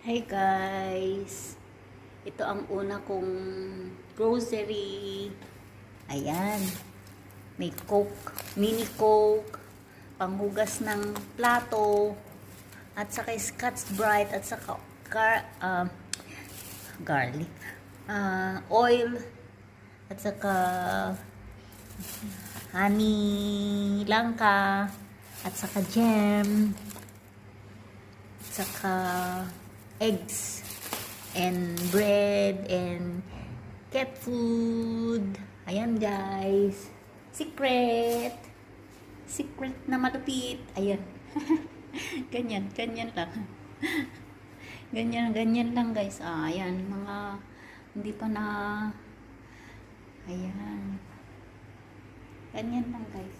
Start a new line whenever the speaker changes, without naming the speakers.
Hi guys! Ito ang una kong grocery. Ayan. May Coke, mini Coke, panghugas ng plato, at saka Scotch Brite, at saka garlic, oil, at saka honey langka, at saka jam, at saka eggs and bread and cat food. Ayan guys, secret na malupit. Ayan. ganyan lang. ganyan lang guys. Ayan, mga hindi pa na, ayan, ganyan lang guys.